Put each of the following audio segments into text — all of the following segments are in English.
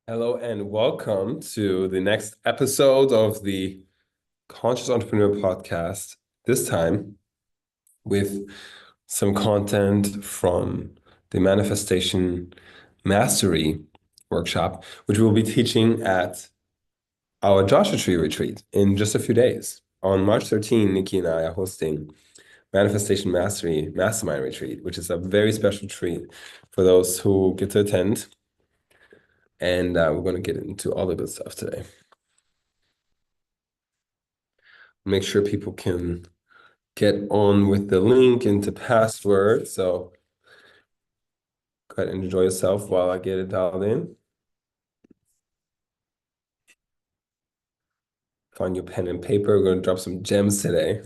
Hello and welcome to the next episode of the Conscious Entrepreneur Podcast. This time with some content from the Manifestation Mastery workshop, which we'll be teaching at our Joshua Tree retreat in just a few days. On March 13, Nikki and I are hosting Manifestation Mastery Mastermind Retreat, which is a very special treat for those who get to attend. And we're going to get into all the good stuff today. Make sure people can get on with the link into password. So go ahead and enjoy yourself while I get it dialed in. Find your pen and paper. We're going to drop some gems today.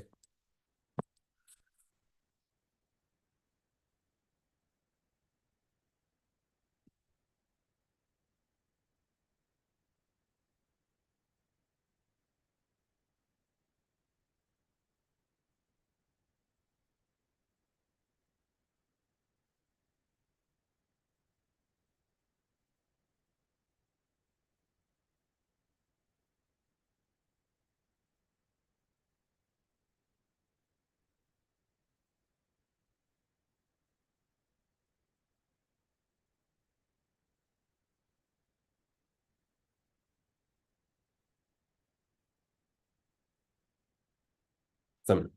Some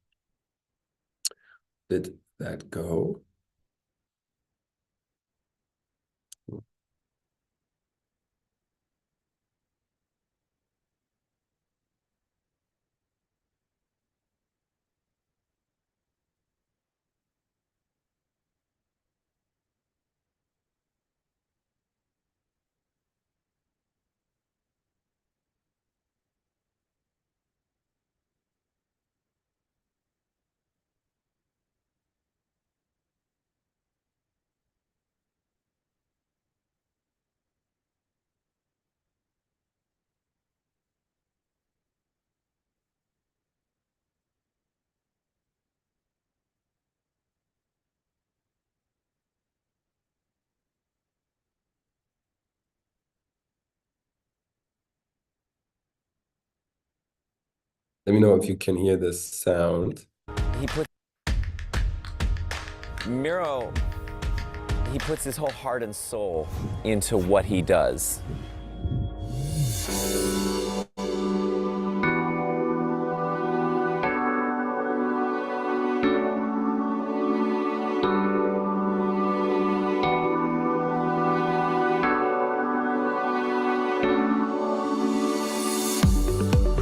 did that go? Let me know if you can hear this sound. Miro, he puts his whole heart and soul into what he does.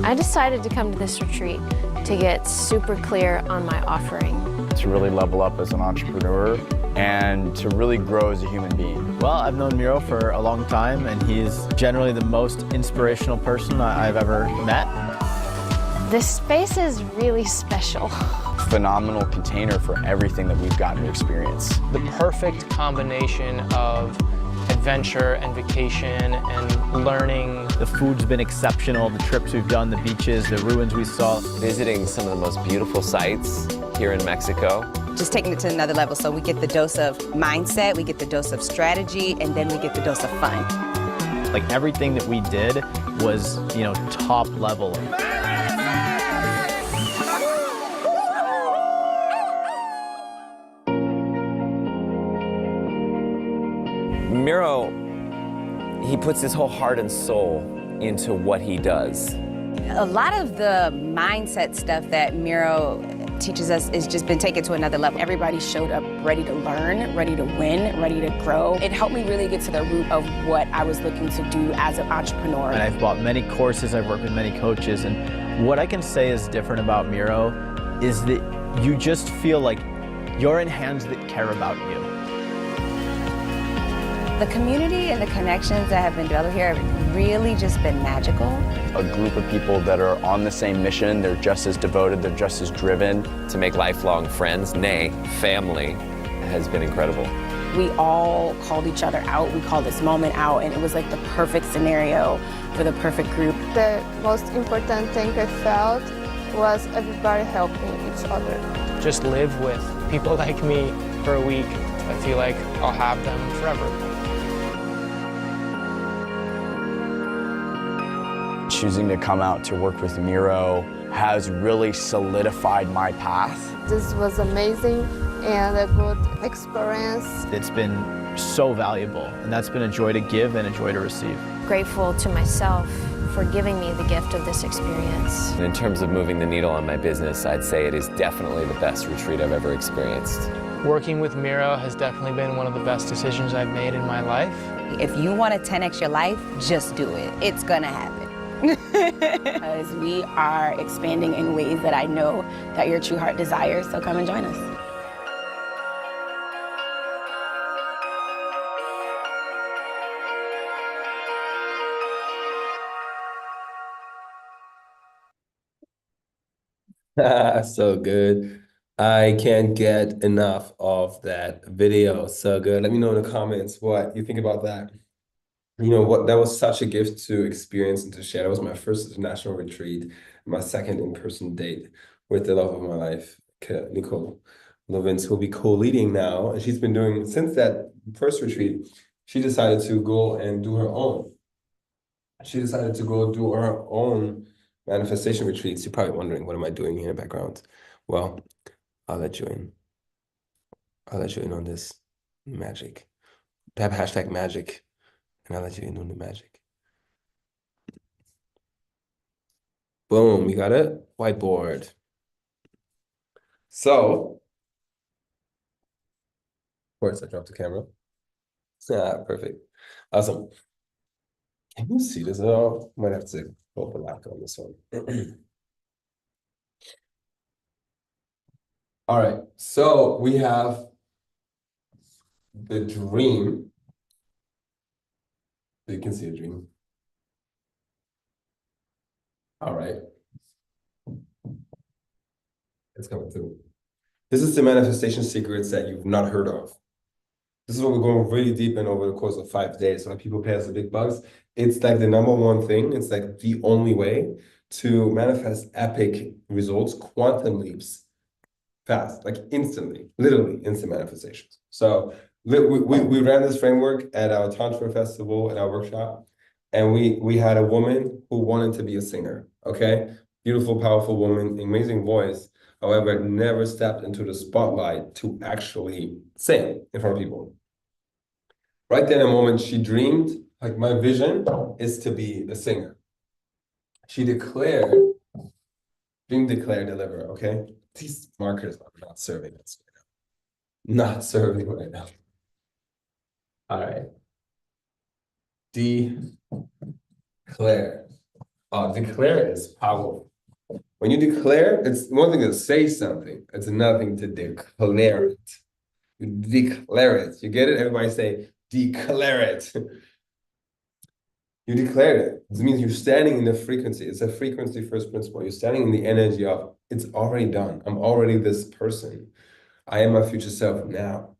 I decided to come to this retreat to get super clear on my offering. To really level up as an entrepreneur and to really grow as a human being. Well, I've known Miro for a long time, and he's generally the most inspirational person I've ever met. This space is really special. Phenomenal container for everything that we've gotten to experience. The perfect combination of adventure and vacation and learning. The food's been exceptional, the trips we've done, the beaches, the ruins we saw. Visiting some of the most beautiful sites here in Mexico. Just taking it to another level, so we get the dose of mindset, we get the dose of strategy, and then we get the dose of fun. Like everything that we did was, top level. Miro, he puts his whole heart and soul into what he does. A lot of the mindset stuff that Miro teaches us has just been taken to another level. Everybody showed up ready to learn, ready to win, ready to grow. It helped me really get to the root of what I was looking to do as an entrepreneur. And I've bought many courses, I've worked with many coaches, and what I can say is different about Miro is that you just feel like you're in hands that care about you. The community and the connections that have been developed here have really just been magical. A group of people that are on the same mission, they're just as devoted, they're just as driven. To make lifelong friends, nay, family, has been incredible. We all called each other out. We called this moment out, and it was like the perfect scenario for the perfect group. The most important thing I felt was everybody helping each other. Just live with people like me for a week. I feel like I'll have them forever. choosing to come out to work with Miro has really solidified my path. This was amazing and a good experience. It's been so valuable, and that's been a joy to give and a joy to receive. Grateful to myself for giving me the gift of this experience. And in terms of moving the needle on my business, I'd say it is definitely the best retreat I've ever experienced. Working with Miro has definitely been one of the best decisions I've made in my life. If you want to 10x your life, just do it. It's gonna happen. Because we are expanding in ways that I know that your true heart desires, so come and join us. So good. I can't get enough of that video. So good. Let me know in the comments what you think about that. You know what, that was such a gift to experience and to share. That was my first international retreat, my second in-person date with the love of my life, Nicole Lovins, who'll be co-leading now. And she's been doing, since that first retreat, she decided to go and do her own. She decided to go do her own manifestation retreats. You're probably wondering, what am I doing here in the background? Well, I'll let you in. I'll let you in on this magic. Type hashtag magic, and I'll let you in on the magic. Boom, you got it? Whiteboard. So, of course, I dropped the camera. Perfect. Awesome. Can you see this at all? Might have to overlap on this one. All right, so we have the dream. So you can see a dream. All right. It's coming through. This is the manifestation secrets that you've not heard of. This is what we're going really deep in over the course of 5 days. So like people pay us the big bucks. It's like the number one thing. It's like the only way to manifest epic results, quantum leaps, fast, like instantly, literally instant manifestations. So we ran this framework at our Tantra festival, at our workshop, and we had a woman who wanted to be a singer, okay? Beautiful, powerful woman, amazing voice, however, never stepped into the spotlight to actually sing in front of people. Right then, in a moment, she dreamed, like, my vision is to be a singer. She declared, dream, declare, deliver, okay? These markers are not serving us right now. Not serving right now. All right. Declare. Declare is powerful. When you declare, it's one thing to say something. It's another thing to declare it. You declare it. You get it? Everybody say, declare it. You declare it. This means you're standing in the frequency. It's a frequency first principle. You're standing in the energy of, it's already done. I'm already this person. I am my future self now.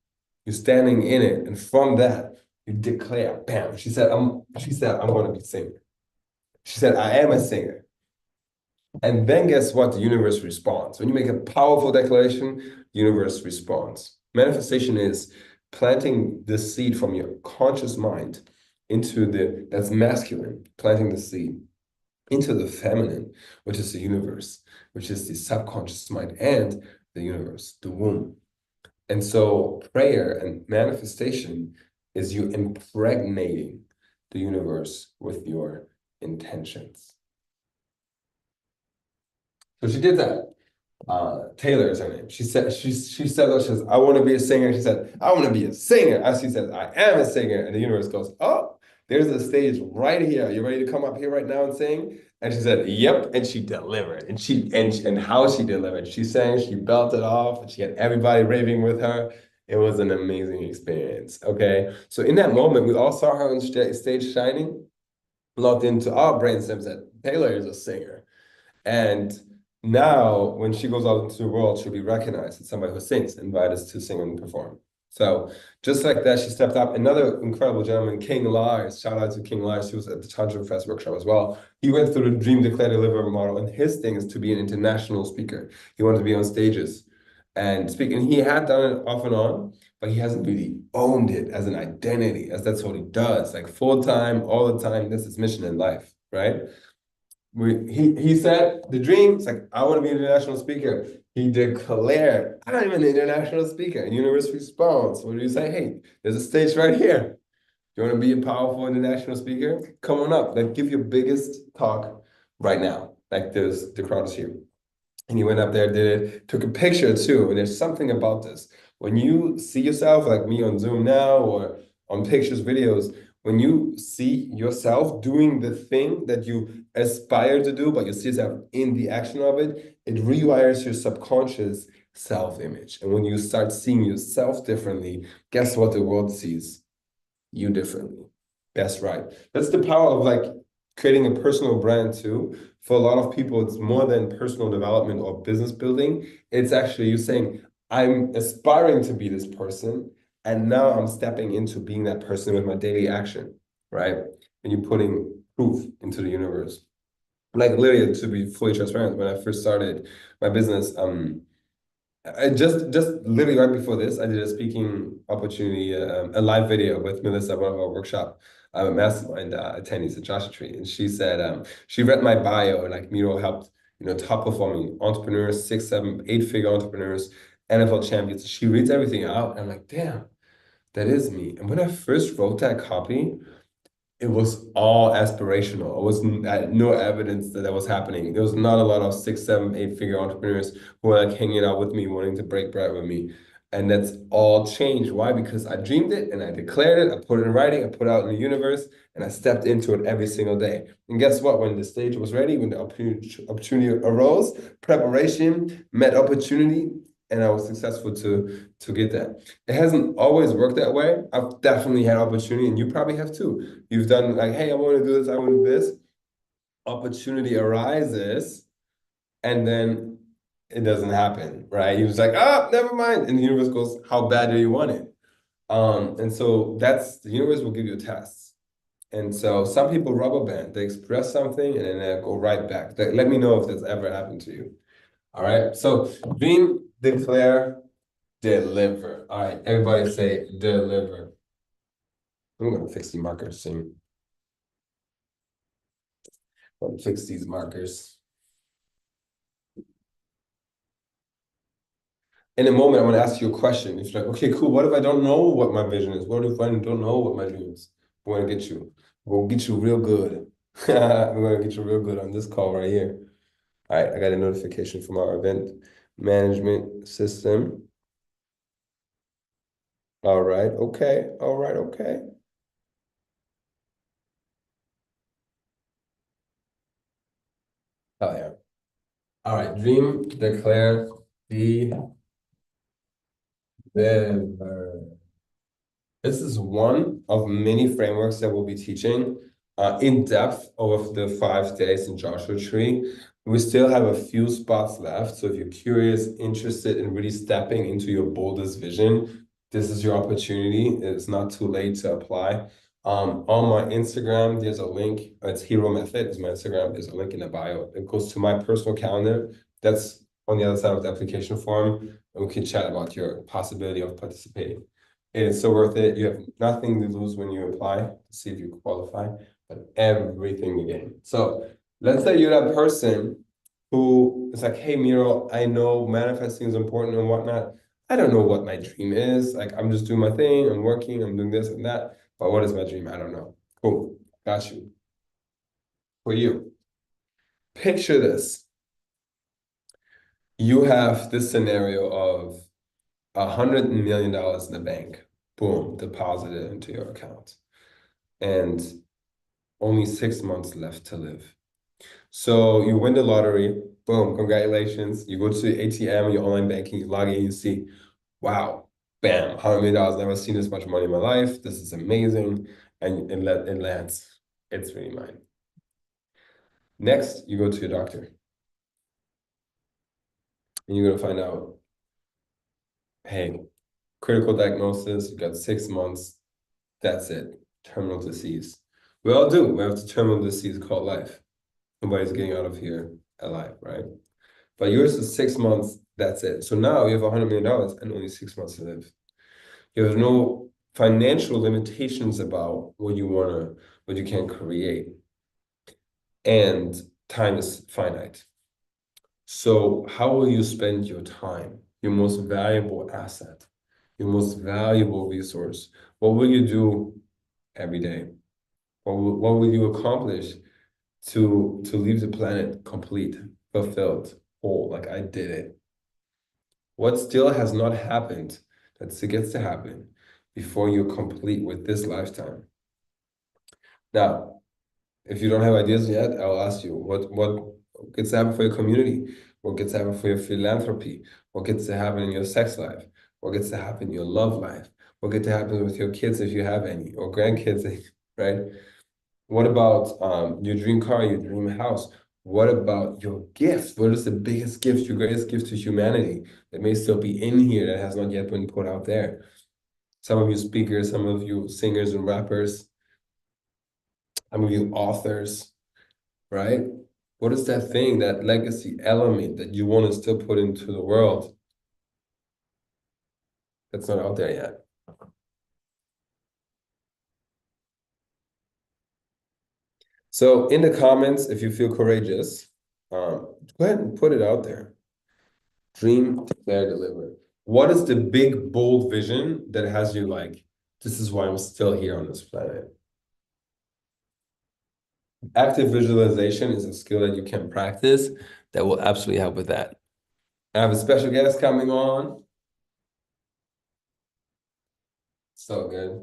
You're standing in it. And from that, you declare, bam. She said, I'm going to be a singer. She said, I am a singer. And then guess what? The universe responds. When you make a powerful declaration, the universe responds. Manifestation is planting the seed from your conscious mind into that's masculine, planting the seed into the feminine, which is the universe, which is the subconscious mind and the universe, the womb. And so prayer and manifestation is you impregnating the universe with your intentions. So she did that. Taylor is her name. She said, she says, I want to be a singer. She said, I want to be a singer. As she says, I am a singer. And the universe goes, oh, there's a stage right here. You ready to come up here right now and sing? And she said, yep. And she delivered. And how she delivered. She sang, she belted off, and she had everybody raving with her. It was an amazing experience. Okay. So in that moment, we all saw her on stage shining, logged into our brainstem, said, Taylor is a singer. And now, when she goes out into the world, she'll be recognized as somebody who sings, invited to sing and perform. So just like that, she stepped up. Another incredible gentleman, King Lars, shout out to King Lars, he was at the Tantra Fest workshop as well. He went through the Dream, Declare, Deliver model, and his thing is to be an international speaker. He wanted to be on stages and speak, and he had done it off and on, but he hasn't really owned it as an identity, as that's what he does, like full time, all the time. That's his mission in life, right? he said the dream. It's like, I want to be an international speaker. He declared, I'm an international speaker. And universe responds. What do you say? Hey, there's a stage right here. You want to be a powerful international speaker? Come on up. Like, give your biggest talk right now. Like, the crowd is here. And he went up there, did it, took a picture too. And there's something about this. When you see yourself, like me on Zoom now or on pictures, videos, when you see yourself doing the thing that you aspire to do, but you see yourself in the action of it, it rewires your subconscious self-image. And when you start seeing yourself differently, guess what the world sees? You differently. That's right. That's the power of like creating a personal brand too. For a lot of people, it's more than personal development or business building. It's actually you saying, I'm aspiring to be this person, and now I'm stepping into being that person with my daily action, right? And you're putting proof into the universe. Like literally, to be fully transparent, when I first started my business, I just literally right before this, I did a speaking opportunity, a live video with Melissa, one of our workshop mastermind attendees at Joshua Tree, and she said she read my bio, and like Miro helped top performing entrepreneurs, 6, 7, 8-figure entrepreneurs, NFL champions. She reads everything out, and I'm like, damn, that is me. And when I first wrote that copy, it was all aspirational. It was no evidence that was happening. There was not a lot of 6, 7, 8-figure entrepreneurs who were like hanging out with me, wanting to break bread with me. And that's all changed. Why? Because I dreamed it and I declared it. I put it in writing. I put it out in the universe, and I stepped into it every single day. And guess what? When the stage was ready, when the opportunity arose, preparation met opportunity, and I was successful to get that. It hasn't always worked that way. I've definitely had opportunity, and you probably have too. You've done like, hey, I want to do this, I want to do this. Opportunity arises, and then it doesn't happen, right? You're just like, never mind. And the universe goes, how bad do you want it? And so that's the universe will give you tests. And so some people rubber band, they express something and then they go right back. Let me know if that's ever happened to you. All right. So dream, declare, deliver. All right. Everybody say deliver. I'm going to fix the markers soon. I'm going to fix these markers. In a moment, I'm going to ask you a question. It's like, okay, cool. What if I don't know what my vision is? What if I don't know what my dream is? We're going to get you. We'll get you real good. We're going to get you real good on this call right here. All right, I got a notification from our event management system. All right, okay. All right, okay. Oh, yeah. All right, dream, declare, deliver. This is one of many frameworks that we'll be teaching in depth over the 5 days in Joshua Tree. We still have a few spots left. So if you're curious, interested in really stepping into your boldest vision, this is your opportunity. It's not too late to apply. On my Instagram, there's a link. It's Hero Method. It's my Instagram. There's a link in the bio. It goes to my personal calendar. That's on the other side of the application form. And we can chat about your possibility of participating. It is so worth it. You have nothing to lose when you apply to see if you qualify, but everything to gain. So let's say you're that person who is like, hey, Miro, I know manifesting is important and whatnot. I don't know what my dream is. Like, I'm just doing my thing. I'm working. I'm doing this and that. But what is my dream? I don't know. Cool. Got you. For you, picture this. You have this scenario of $100 million in the bank, boom, deposited into your account, and only 6 months left to live. So you win the lottery, boom, congratulations. You go to the ATM, your online banking, you log in, you see, wow, bam, $100 million, never seen this much money in my life. This is amazing. And it lands. It's really mine. Next, you go to your doctor. And you're going to find out, hey, critical diagnosis, you got 6 months, that's it, terminal disease. We all do. We have the terminal disease called life. Nobody's getting out of here alive, right? But yours is 6 months, that's it. So now you have $100 million and only 6 months to live. You have no financial limitations about what you can create. And time is finite. So how will you spend your time, your most valuable asset, your most valuable resource? What will you do every day? What will you accomplish to leave the planet complete, fulfilled, whole, like I did it? What still has not happened that still gets to happen before you're complete with this lifetime? Now, if you don't have ideas yet, I'll ask you what gets to happen for your community, what gets to happen for your philanthropy, what gets to happen in your sex life, what gets to happen in your love life, what gets to happen with your kids if you have any, or grandkids, right? What about your dream car, your dream house? What about your gift? What is the biggest gift, your greatest gift to humanity that may still be in here that has not yet been put out there? Some of you speakers, some of you singers and rappers, some of you authors, right? What is that thing, that legacy element that you want to still put into the world that's not out there yet? So in the comments, if you feel courageous, go ahead and put it out there. Dream, declare, deliver. What is the big, bold vision that has you like, this is why I'm still here on this planet? Active visualization is a skill that you can practice that will absolutely help with that. I have a special guest coming on. So good.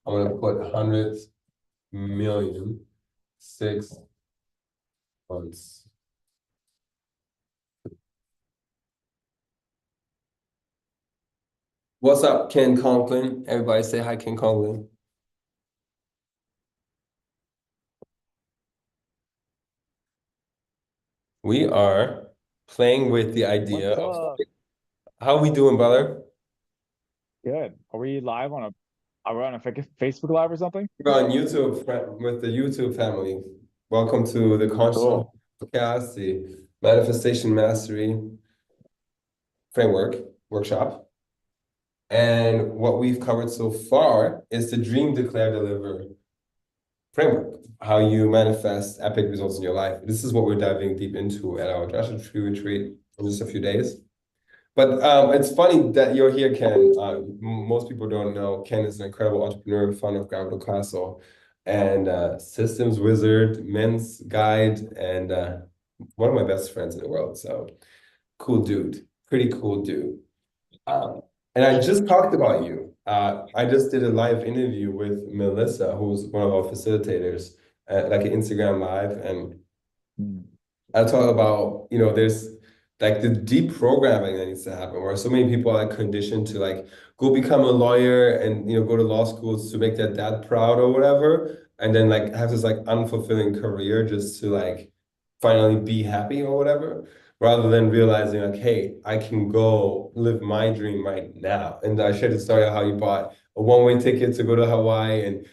I'm going to put 100,000,006 months. What's up, Ken Conklin? Everybody say hi, Ken Conklin. We are playing with the idea of how are we doing, brother? Good. Are we live on are we on a Facebook Live or something? We're on YouTube with the YouTube family. Welcome to the Conscious Podcast, the Manifestation Mastery Framework Workshop. And what we've covered so far is the Dream, Declare, Deliver framework, how you manifest epic results in your life. This is what we're diving deep into at our Joshua Tree Retreat in just a few days. But it's funny that you're here, Ken. Most people don't know Ken is an incredible entrepreneur, founder of Gravito Castle, and systems wizard, men's guide, and one of my best friends in the world. So cool dude, pretty cool dude. And I just talked about you. I just did a live interview with Melissa, who's one of our facilitators, like an Instagram live, and I talk about, there's like the deep programming that needs to happen, where so many people are like conditioned to like go become a lawyer and go to law schools to make their dad proud or whatever, and then like have this like unfulfilling career just to like finally be happy or whatever, rather than realizing like, hey, I can go live my dream right now. And I shared the story of how you bought a one-way ticket to go to Hawaii and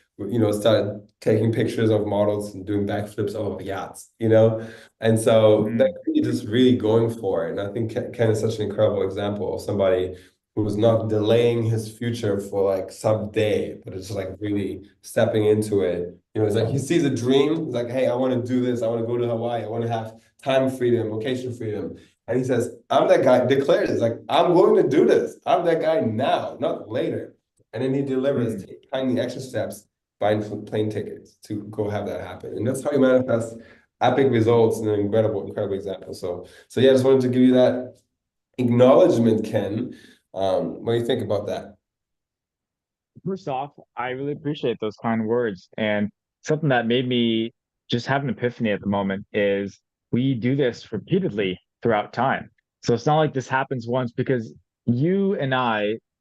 started taking pictures of models and doing backflips off of yachts, And so that really just really going for it. And I think Ken is such an incredible example of somebody who's not delaying his future for like someday, but it's just like really stepping into it. It's like he sees a dream. He's like, hey, I want to do this. I want to go to Hawaii. I want to have time freedom, location freedom. And he says, I'm that guy, declares it's like, I'm going to do this. I'm that guy now, not later. And then he delivers tiny extra steps, buying plane tickets to go have that happen. And that's how you manifest epic results in an incredible example. So yeah, I just wanted to give you that acknowledgement, Ken. What do you think about that? First off, I really appreciate those kind words. And something that made me just have an epiphany at the moment is we do this repeatedly throughout time. So it's not like this happens once, because you and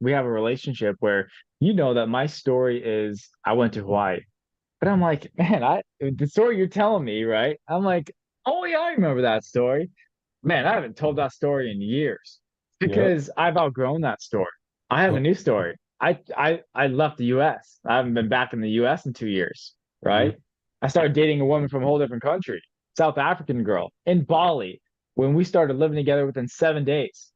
we have a relationship where that my story is I went to Hawaii. But I'm like, man, the story you're telling me, right? I'm like, oh yeah, I remember that story. Man, I haven't told that story in years because I've outgrown that story. I have a new story. I left the US. I haven't been back in the US in 2 years, right? I started dating a woman from a whole different country, South African girl in Bali, when we started living together within 7 days.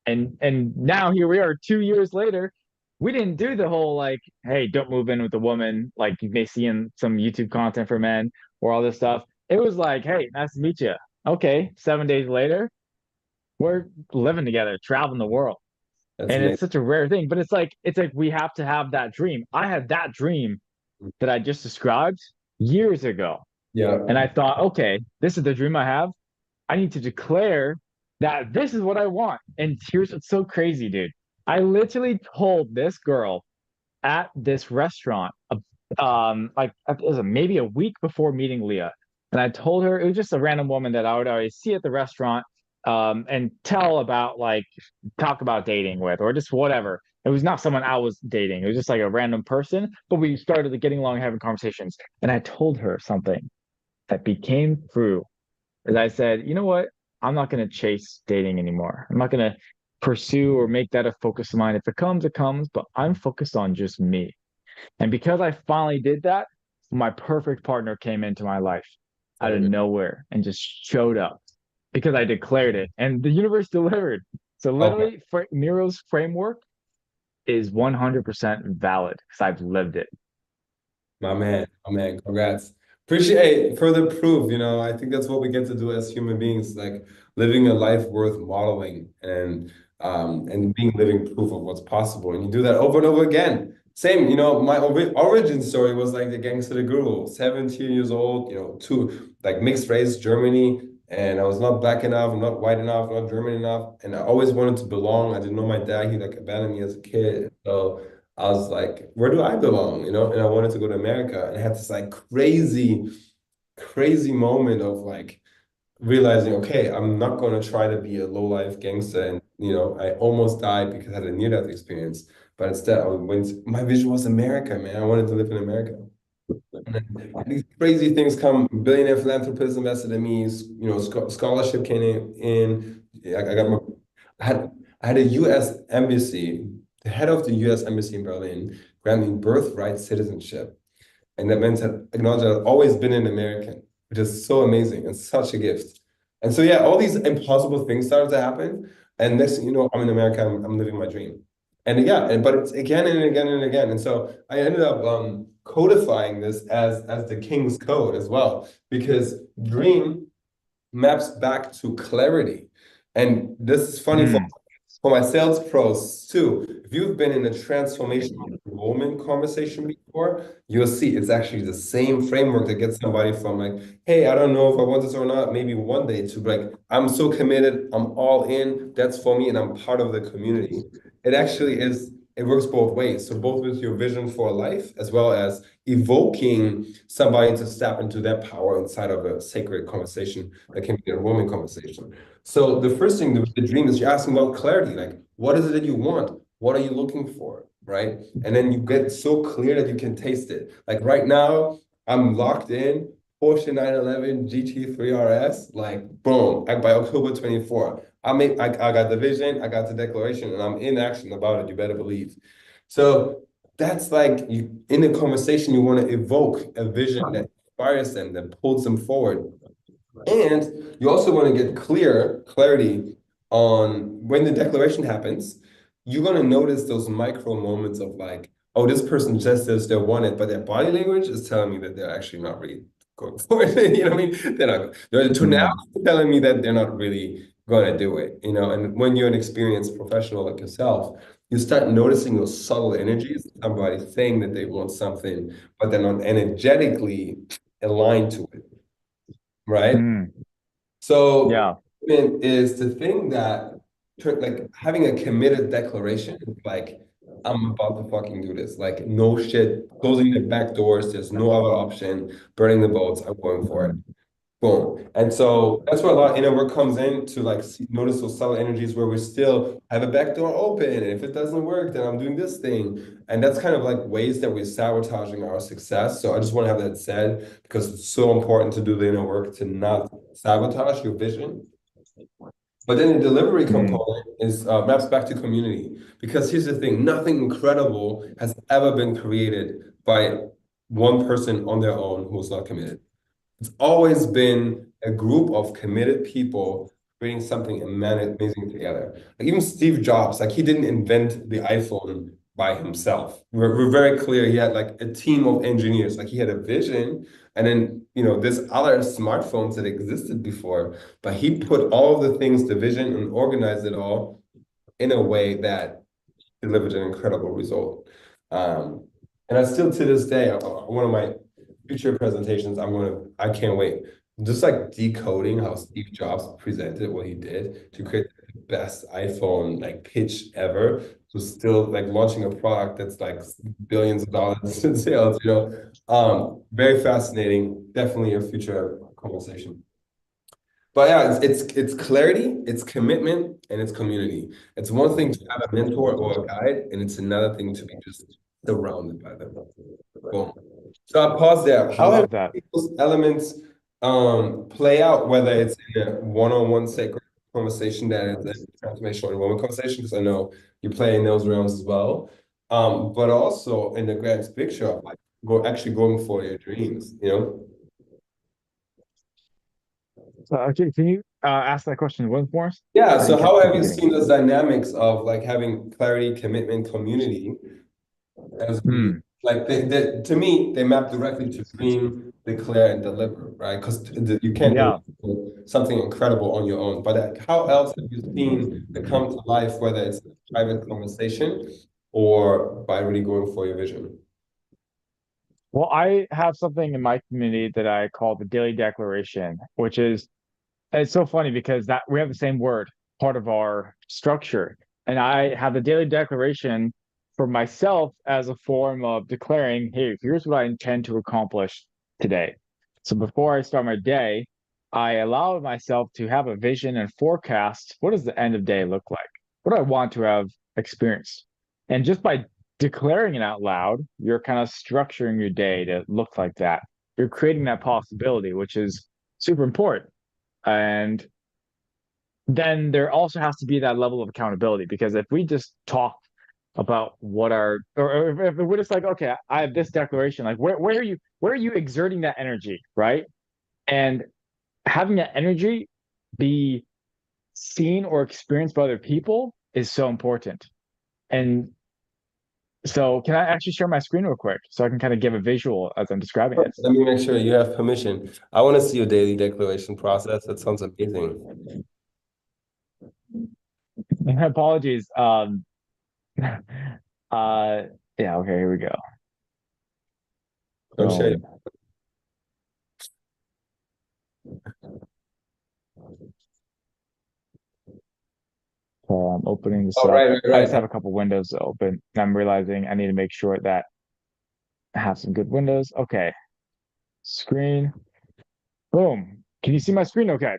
And now here we are 2 years later. We didn't do the whole like, hey, don't move in with a woman like you may see in some YouTube content for men or all this stuff. it was like, hey, nice to meet you. Okay, 7 days later, we're living together, traveling the world. That's And it's amazing. such a rare thing, but it's like we have to have that dream. I had that dream that I just described years ago. Yeah. And I thought, okay, this is the dream I have. I need to declare that this is what I want. And here's what's so crazy, dude. I literally told this girl at this restaurant, like it was maybe a week before meeting Leah. And I told her it was just a random woman that I would always see at the restaurant, and tell about like talk about dating with or just whatever. It was not someone I was dating. It was just like a random person, but we started getting along, having conversations. And I told her something that became true. As I said, you know what? I'm not going to chase dating anymore. I'm not going to pursue or make that a focus of mine. If it comes, it comes, but I'm focused on just me. And because I finally did that, my perfect partner came into my life out of nowhere and just showed up because I declared it and the universe delivered. So literally, Miro's framework is 100% valid because I've lived it. My man, congrats. Appreciate further proof, I think that's what we get to do as human beings, like living a life worth modeling and being living proof of what's possible. And you do that over and over again. Same, my origin story was like the Gangster Guru, 17 years old, to like mixed race Germany, and I was not black enough, not white enough, not German enough, and I always wanted to belong. I didn't know my dad, he like abandoned me as a kid. So I was like, where do I belong? And I wanted to go to America, and I had this like crazy moment of like realizing, okay, I'm not going to try to be a low life gangster. And, I almost died because I had a near death experience. But instead, my vision was America, man. I wanted to live in America. And then these crazy things come. Billionaire philanthropist invested in me. Scholarship came in. I had a U.S. embassy. The head of the U.S. embassy in Berlin granted me birthright citizenship, and that meant that acknowledged that I've always been an American, which is so amazing and such a gift. And so yeah, all these impossible things started to happen, and next thing you know, I'm in America. I'm living my dream. And yeah, but it's again and again and again. And so I ended up codifying this as the King's Code as well, because dream maps back to clarity. And this is funny for my sales pros too. If you've been in a transformation enrollment conversation before, you'll see it's actually the same framework that gets somebody from like, hey, I don't know if I want this or not, maybe one day, to like, I'm so committed, I'm all in, that's for me, and I'm part of the community. It actually is, it works both ways. So both with your vision for life, as well as evoking somebody to step into their power inside of a sacred conversation that can be a enrollment conversation. So the first thing with the dream is you're asking about clarity, like, what is it that you want? What are you looking for, right? And then you get so clear that you can taste it. Like right now, I'm locked in, Porsche 911 GT3 RS, like boom, by October 24. I got the vision, I got the declaration, and I'm in action about it, you better believe. So that's like in a conversation, you want to evoke a vision that inspires them, that pulls them forward. And you also want to get clarity on when the declaration happens. You're going to notice those micro moments of like, oh, this person just says they want it, but their body language is telling me that they're actually not really going for it. You know what I mean? They're telling me that they're not really going to do it. And when you're an experienced professional like yourself, you start noticing those subtle energies, somebody saying that they want something, but they're not energetically aligned to it. Right? So Yeah. is the thing that like having a committed declaration, like I'm about to fucking do this. Like no shit, closing the back doors, there's no other option, burning the boats, I'm going for it. Boom. And so that's where a lot of inner work comes in, to like notice those subtle energies where we still have a back door open. And if it doesn't work, then I'm doing this thing. And that's kind of like ways that we're sabotaging our success. So I just want to have that said, because it's so important to do the inner work to not sabotage your vision. But then the delivery component is maps back to community. Because here's the thing, nothing incredible has ever been created by one person on their own who's not committed. It's always been a group of committed people creating something amazing together. Like even Steve Jobs, like he didn't invent the iPhone by himself. We're very clear he had like a team of engineers. Like he had a vision, and then there's other smartphones that existed before, but he put all of the things, the vision, and organized it all in a way that delivered an incredible result. And I still to this day, one of my future presentations, I can't wait. Just like decoding how Steve Jobs presented what he did to create the best iPhone like pitch ever, to still like launching a product that's like billions of dollars in sales, very fascinating. Definitely a future conversation. But yeah, it's clarity, it's commitment, and it's community. It's one thing to have a mentor or a guide, and it's another thing to be just surrounded by them. Boom. So I'll pause there. How love have that. those elements play out, whether it's in a one-on-one sacred conversation that is a transformational enrollment conversation, because I know you play in those realms as well, but also in the grand picture of like actually going for your dreams, Okay, can you ask that question once more? Yeah, I so didn't how catch have the you beginning. seen those dynamics of like having clarity, commitment, community as we like to me they map directly to dream, declare, and deliver, right? Because you can't Yeah. deliver something incredible on your own. But how else have you seen it come to life, whether it's a private conversation or by really going for your vision? Well, I have something in my community that I call the daily declaration, which is it's so funny because that we have the same word, part of our structure. And I have the daily declaration for myself as a form of declaring, hey, here's what I intend to accomplish today. So before I start my day, I allow myself to have a vision and forecast what does the end of day look like? What do I want to have experienced? And just by declaring it out loud, you're kind of structuring your day to look like that. You're creating that possibility, which is super important. And then there also has to be that level of accountability, because if we just talk about what or if we're just like, okay, I have this declaration, like where are you exerting that energy, right? And having that energy be seen or experienced by other people is so important. And so can I actually share my screen real quick so I can kind of give a visual as I'm describing it? Let me make sure you have permission. I want to see your daily declaration process. That sounds amazing. Apologies. Yeah, okay, here we go. Don't share. So I'm opening this Oh, up. right. I just have a couple windows open, and I'm realizing I need to make sure that I have some good windows. Okay. Screen. Boom. Can you see my screen okay?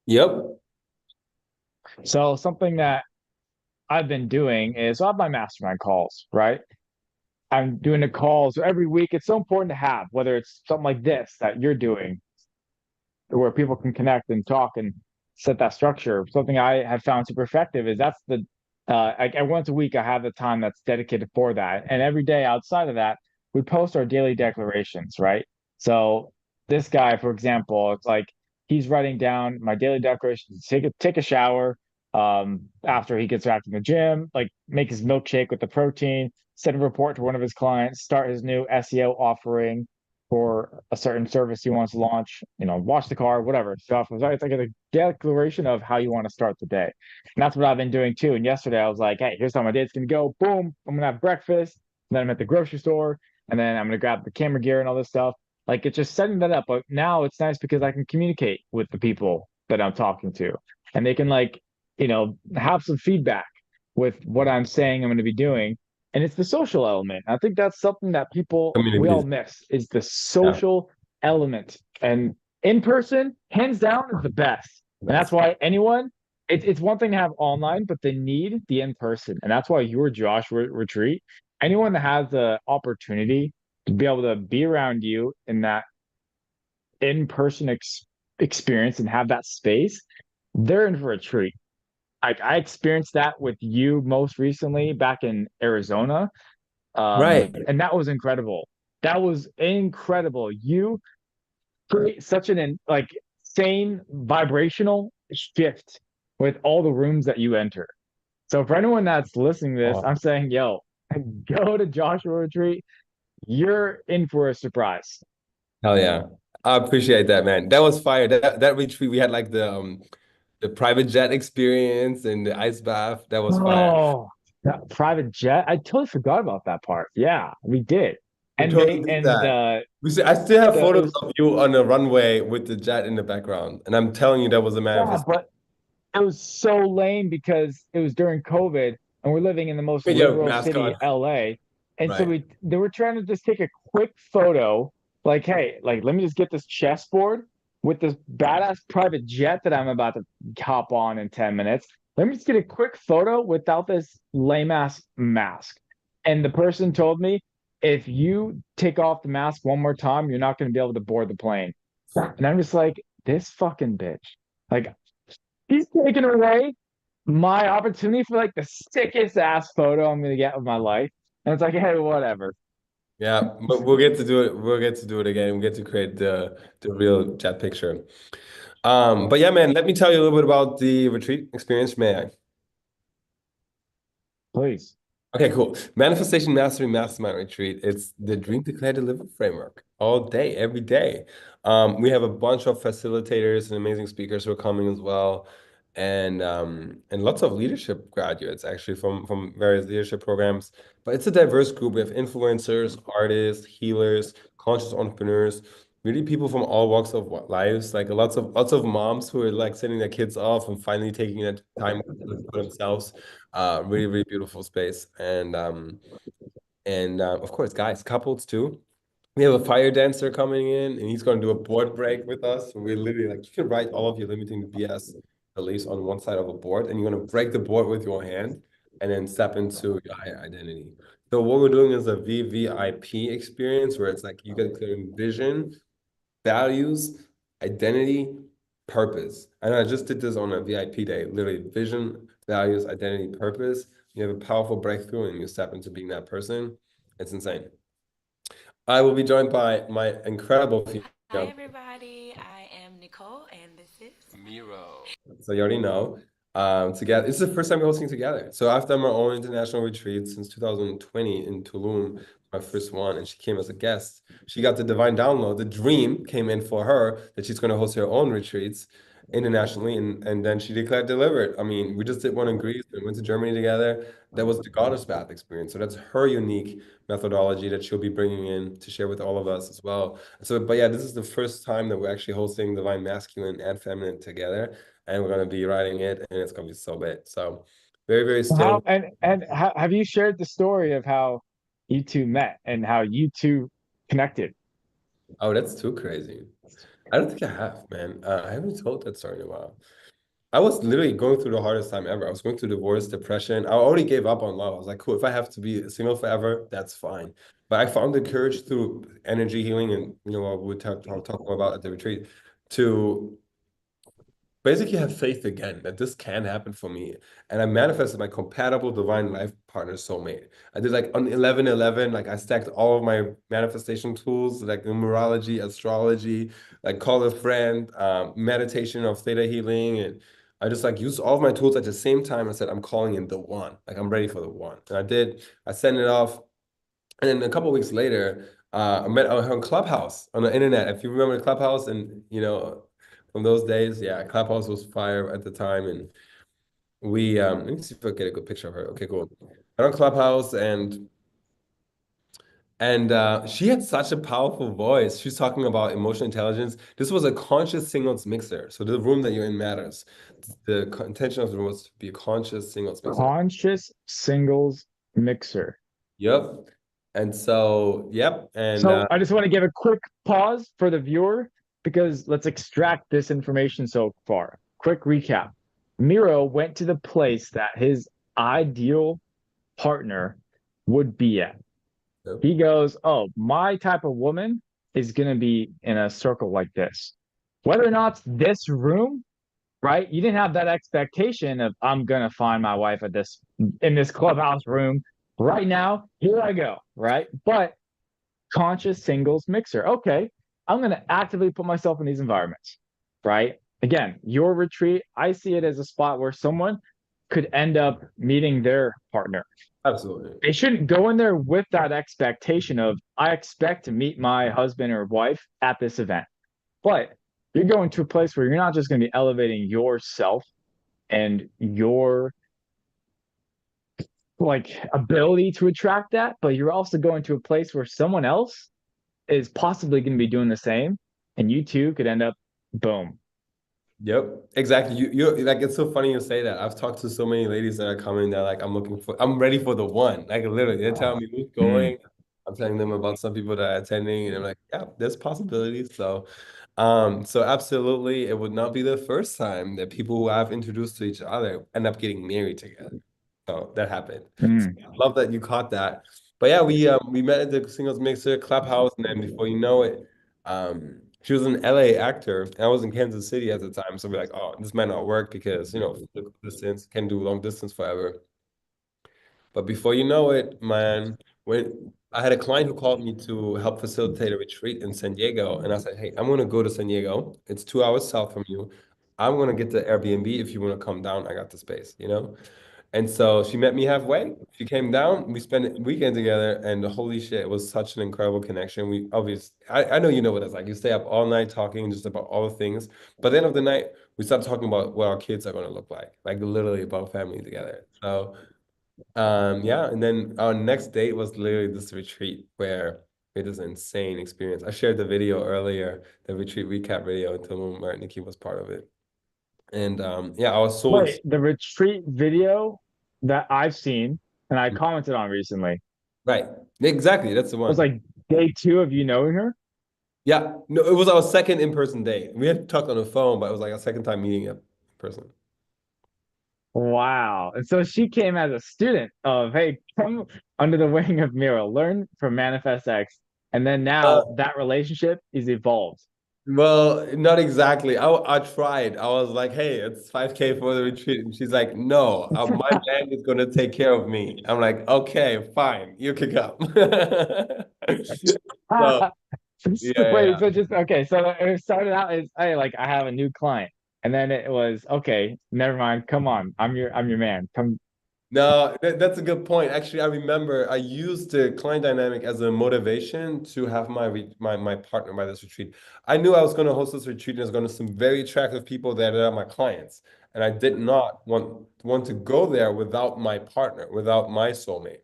Yep. So something that I've been doing is I have my mastermind calls, right? I'm doing the calls every week. It's so important to have, whether it's something like this that you're doing, where people can connect and talk and set that structure. Something I have found super effective is that's the once a week I have the time that's dedicated for that. And every day outside of that, we post our daily declarations, right? So this guy, for example, it's like he's writing down my daily declarations, take a shower, after he gets back from the gym, like make his milkshake with the protein, send a report to one of his clients, start his new SEO offering for a certain service he wants to launch, wash the car, whatever stuff. It's like a declaration of how you want to start the day. And that's what I've been doing too. And yesterday I was like, hey, here's how my day's going to go. Boom. I'm going to have breakfast. And then I'm at the grocery store. And then I'm going to grab the camera gear and all this stuff. Like it's just setting that up. But now it's nice because I can communicate with the people that I'm talking to. And they can have some feedback with what I'm saying I'm going to be doing. And it's the social element. I think that's something that we all miss, is the social element. And in person, hands down, is the best. And that's why it's one thing to have online, but they need the in-person. And that's why your Josh retreat, anyone that has the opportunity to be able to be around you in that in-person experience and have that space, they're in for a treat. I experienced that with you most recently back in Arizona. Right. And that was incredible. That was incredible. You create such an sane vibrational shift with all the rooms that you enter. So for anyone that's listening to this, I'm saying, yo, go to Joshua Retreat. You're in for a surprise. Hell yeah. I appreciate that, man. That was fire. That retreat, we had like the private jet experience and the ice bath. That was fire. Oh, that private jet. I totally forgot about that part. Yeah, we did. We And totally they did and that. I still have it photos was, of you on the runway with the jet in the background. And I'm telling you, that was a yeah, manifest. but it was so lame because it was during COVID and we're living in the most With your liberal mask city, on. LA. And so Right. they were trying to just take a quick photo, like, hey, like let me just get this chessboard with this badass private jet that I'm about to hop on in 10 minutes. Let me just get a quick photo without this lame ass mask. And the person told me, if you take off the mask one more time, you're not going to be able to board the plane. And I'm just like, this fucking bitch. Like, he's taking away my opportunity for like the sickest ass photo I'm gonna get of my life. And it's like, hey, whatever. Yeah, but we'll get to do it. We'll get to do it again. We'll get to create the real jet picture. But yeah, man, let me tell you a little bit about the retreat experience, may I? Please. Okay, cool. Manifestation Mastery Mastermind Retreat. It's the Dream Declare Deliver framework all day, every day. We have a bunch of facilitators and amazing speakers who are coming as well, and lots of leadership graduates actually from various leadership programs. But it's a diverse group. We have influencers, artists, healers, conscious entrepreneurs, really people from all walks of lives. Like lots of moms who are like sending their kids off and finally taking that time for themselves. Really, really beautiful space. And of course, guys, couples too. We have a fire dancer coming in, and he's going to do a board break with us. We're literally like, you can write all of your limiting BS beliefs on one side of a board, and you're going to break the board with your hand and then step into your higher identity. So what we're doing is a VVIP experience where it's like you get clear vision, values, identity, purpose. And I just did this on a VIP day, literally vision, values, identity, purpose. You have a powerful breakthrough and you step into being that person. It's insane. I will be joined by my incredible Hi, female. everybody. I am Nicole, and this is Miro. So you already know. Together, this is the first time we're hosting together. So I've done my own international retreat since 2020 in Tulum, my first one, and she came as a guest. She got the divine download. The dream came in for her that she's going to host her own retreats internationally, and then she declared delivered. I mean, we just did one in Greece and went to Germany together. That was the Goddess Path experience. So that's her unique methodology that she'll be bringing in to share with all of us as well. So, but yeah, this is the first time that we're actually hosting Divine Masculine and Feminine together, and we're going to be writing it, and it's going to be so lit. So very, very How still. how have you shared the story of how you two met and how you two connected? Oh, that's too crazy. I don't think I have, man. I haven't told that story in a while. I was literally going through the hardest time ever. I was going through divorce, depression. I already gave up on love. I was like, cool, if I have to be single forever, that's fine. But I found the courage through energy healing and, what we talk more about at the retreat to basically have faith again that this can happen for me. And I manifested my compatible divine life partner soulmate. I did like on 11/11, like I stacked all of my manifestation tools, like numerology, astrology, like call a friend, meditation of theta healing. And I just like used all of my tools at the same time. I said, I'm calling in the one, like I'm ready for the one. And I did, I sent it off. And then a couple of weeks later, I met her on Clubhouse on the internet. If you remember Clubhouse and, from those days, yeah, Clubhouse was fire at the time. And we, let me see if I get a good picture of her. Okay, cool. I on Clubhouse and she had such a powerful voice. She's talking about emotional intelligence. This was a conscious singles mixer. So the room that you're in matters. The intention of the room was to be a conscious singles mixer. Conscious singles mixer. Yep. And so, yep. And So I just want to give a quick pause for the viewer because let's extract this information so far. Quick recap. Miro went to the place that his ideal partner would be at. Yep. He goes, oh, my type of woman is going to be in a circle like this. Whether or not it's this room, right? You didn't have that expectation of I'm going to find my wife in this clubhouse room. Right now, here I go, right? But conscious singles mixer. Okay, I'm going to actively put myself in these environments, right? Again, your retreat, I see it as a spot where someone could end up meeting their partner. Absolutely. They shouldn't go in there with that expectation of, I expect to meet my husband or wife at this event. But you're going to a place where you're not just going to be elevating yourself and your like ability to attract that, but you're also going to a place where someone else is possibly going to be doing the same, and you two could end up boom. Yep, exactly. You like, it's so funny you say that. I've talked to so many ladies that are coming that like, I'm ready for the one. Like literally, they're telling me who's going. I'm telling them about some people that are attending, and I'm like, yeah, there's possibilities. So absolutely, it would not be the first time that people who I've introduced to each other end up getting married together. So that happened. So I love that you caught that. But yeah, we met at the Singles Mixer Clubhouse, and then before you know it, she was an LA actor, and I was in Kansas City at the time. So we're like, oh, this might not work because, you know, distance can do long distance forever. But before you know it, man, when I had a client who called me to help facilitate a retreat in San Diego, and I said, hey, I'm gonna go to San Diego. It's 2 hours south from you. I'm gonna get the Airbnb. If you want to come down, I got the space, you know? And so she met me halfway. She came down. We spent a weekend together, and holy shit, it was such an incredible connection. I know you know what it's like. You stay up all night talking just about all the things. But at the end of the night, we start talking about what our kids are going to look like literally about family together. So, yeah. And then our next date was literally this retreat where it is an insane experience. I shared the video earlier, the retreat recap video, and Tulum, where Nikki was part of it. And yeah, I was so Wait, the retreat video that I've seen and I commented on recently. Right. Exactly. That's the It one. was like day 2 of you knowing her. Yeah. No, it was our second in-person date. We had talked on the phone, but it was like our second time meeting in person. Wow. And so she came as a student of, hey, come under the wing of Miro, learn from Manifest X. And then now that relationship is evolved. Well, not exactly. I tried. I was like, hey, it's 5K for the retreat. And she's like, no, my man is going to take care of me. I'm like, okay, fine. You can come. So, yeah, Wait, yeah. so just okay. So it started out as, hey, like I have a new client. And then it was, okay, never mind. Come on. I'm your man. Come. No, that's a good point. Actually, I remember I used the client dynamic as a motivation to have my partner by this retreat. I knew I was going to host this retreat and there's going to some very attractive people that are my clients. And I did not want to go there without my partner, without my soulmate.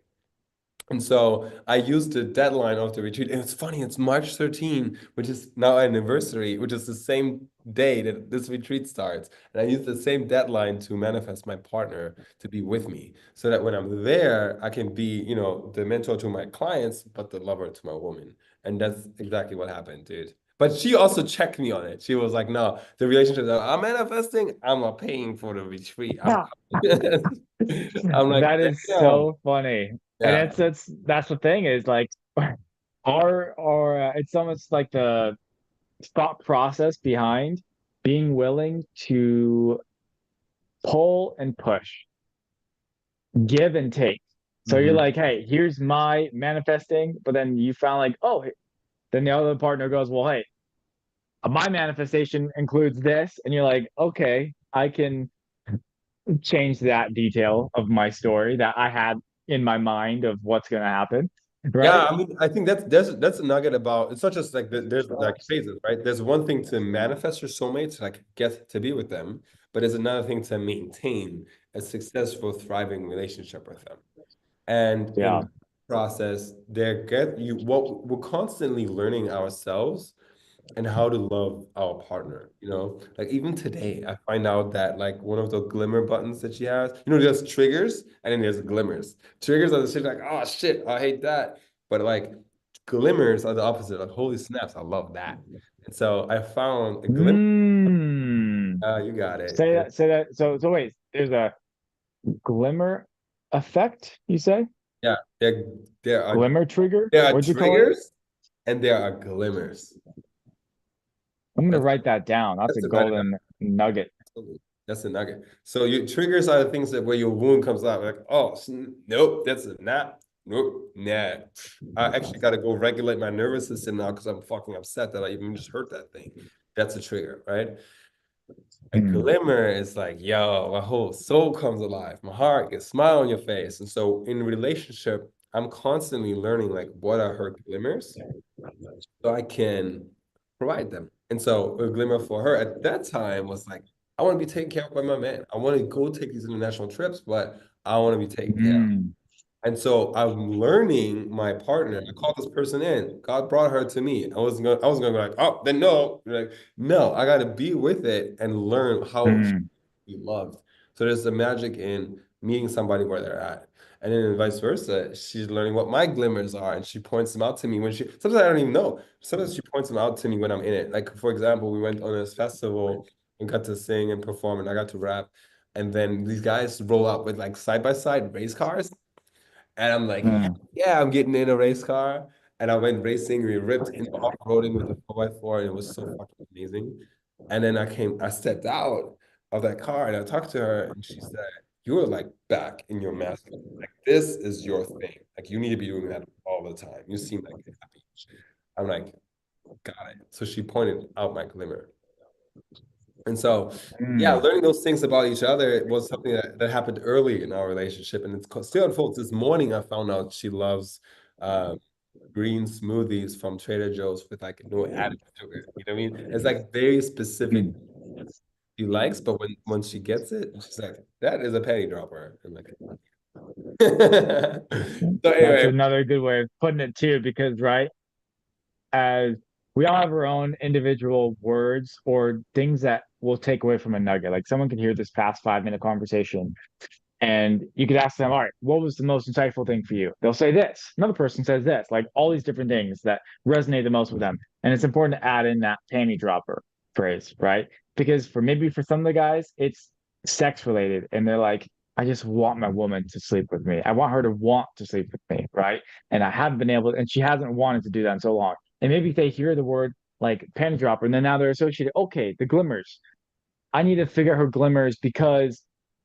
And so I used the deadline of the retreat. And it's funny, it's March 13, which is now our anniversary, which is the same day that this retreat starts. And I used the same deadline to manifest my partner to be with me so that when I'm there, I can be, you know, the mentor to my clients, but the lover to my woman. And that's exactly what happened, dude. But she also checked me on it. She was like, no, the relationship that I'm manifesting, I'm not paying for the retreat. I'm like, That is damn. so funny. Yeah. And that's the thing is like it's almost like the thought process behind being willing to pull and push, give and take. So you're like, hey, here's my manifesting, but then you found like, oh, then the other partner goes, well, hey, my manifestation includes this, and you're like, okay, I can change that detail of my story that I had in my mind of what's going to happen. Right? Yeah, I mean, I think that's a nugget about, it's not just like there's like phases, right? There's one thing to manifest your soulmates, like get to be with them, but there's another thing to maintain a successful, thriving relationship with them. And in the process, we're constantly learning ourselves and how to love our partner, you know? Like even today, I find out that like one of the glimmer buttons that she has, you know, there's triggers and then there's glimmers. Triggers are the shit like, oh shit, I hate that. But like glimmers are the opposite. Like, holy snaps, I love that. And so I found a glimmer. You got it. Say that. So wait, there's a glimmer effect, you say? Yeah, there are glimmer trigger. There are What'd you call it? triggers and there are glimmers. I'm gonna write that down. That's a golden nugget. That's a nugget. So your triggers are the things that where your wound comes out. Like, oh, nope, that's a not. Nope, nah. I actually got to go regulate my nervous system now because I'm fucking upset that I even just hurt that thing. That's a trigger, right? A glimmer is like, yo, my whole soul comes alive. My heart gets smile on your face. And so in relationship, I'm constantly learning like what are her glimmers so I can provide them. And so a glimmer for her at that time was like, I want to be taken care of by my man. I want to go take these international trips, but I want to be taken care of. And so I'm learning my partner. I called this person in. God brought her to me. I wasn't gonna be like, oh, then no. Like, no, I gotta be with it and learn how to be loved. So there's the magic in meeting somebody where they're at. And then vice versa. She's learning what my glimmers are and she points them out to me when sometimes I don't even know. Sometimes she points them out to me when I'm in it. Like for example, we went on this festival and got to sing and perform and I got to rap. And then these guys roll up with like side by side race cars. And I'm like, yeah, I'm getting in a race car. And I went racing, we ripped in off-roading with a 4x4, and it was so fucking amazing. And then I stepped out of that car and I talked to her and she said, you're like back in your masculine. Like this is your thing. Like you need to be doing that all the time. You seem like you're happy. I'm like, got it. So she pointed out my glimmer. And so, yeah, learning those things about each other was something that happened early in our relationship. And it's still unfolds. This morning, I found out she loves green smoothies from Trader Joe's with like no added sugar. You know what I mean? It's like very specific she likes, but when she gets it, she's like, that is a penny dropper. I'm like, so That's anyway, another good way of putting it too, because right, as we all have our own individual words or things that we'll take away from a nugget. Like someone could hear this past 5 minute conversation and you could ask them, all right, what was the most insightful thing for you? They'll say this. Another person says this, like all these different things that resonate the most with them. And it's important to add in that panty dropper phrase, right? Because for some of the guys, it's sex related and they're like, I just want my woman to sleep with me. I want her to want to sleep with me, right? And I haven't been able, and she hasn't wanted to do that in so long. And maybe if they hear the word like panty dropper, and then now they're associated, okay, the glimmers. I need to figure out her glimmers because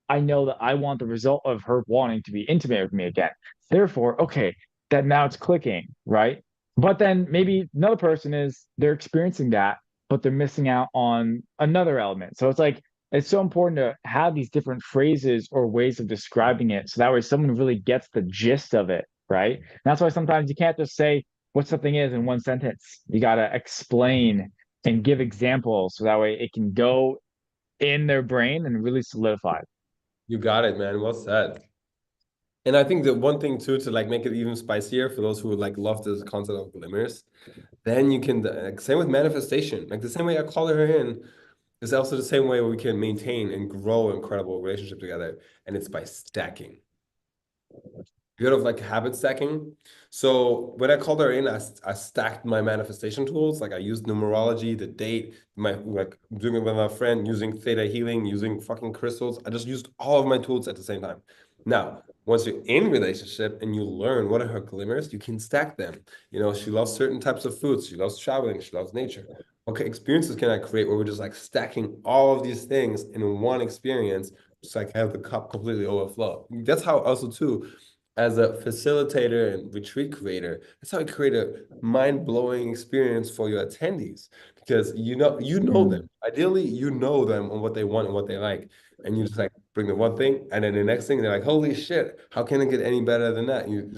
I know that I want the result of her wanting to be intimate with me again. Therefore, okay, that now it's clicking, right? But then maybe another person is they're experiencing that, but they're missing out on another element. So it's like it's so important to have these different phrases or ways of describing it so that way someone really gets the gist of it, right? And that's why sometimes you can't just say what something is in one sentence. You got to explain and give examples so that way it can go in their brain and really solidify. you got it, man. Well said. And I think the one thing too, to like make it even spicier for those who like love this concept of glimmers, then you can, like, same with manifestation. Like the same way I called her in is also the same way we can maintain and grow an incredible relationship together. And it's by stacking. You heard of like habit stacking? So when I called her in, I stacked my manifestation tools. Like I used numerology, the date, like doing it with my friend, using theta healing, using fucking crystals. I just used all of my tools at the same time. Now, once you're in relationship and you learn what are her glimmers, you can stack them. You know, she loves certain types of foods. She loves traveling. She loves nature. Okay, experiences can I create where we're just like stacking all of these things in one experience, just like have the cup completely overflow. That's how also too, as a facilitator and retreat creator, that's how I create a mind-blowing experience for your attendees because you know them. Ideally, you know them on what they want and what they like. And you just like bring the one thing, and then the next thing, they're like, holy shit, how can it get any better than that? You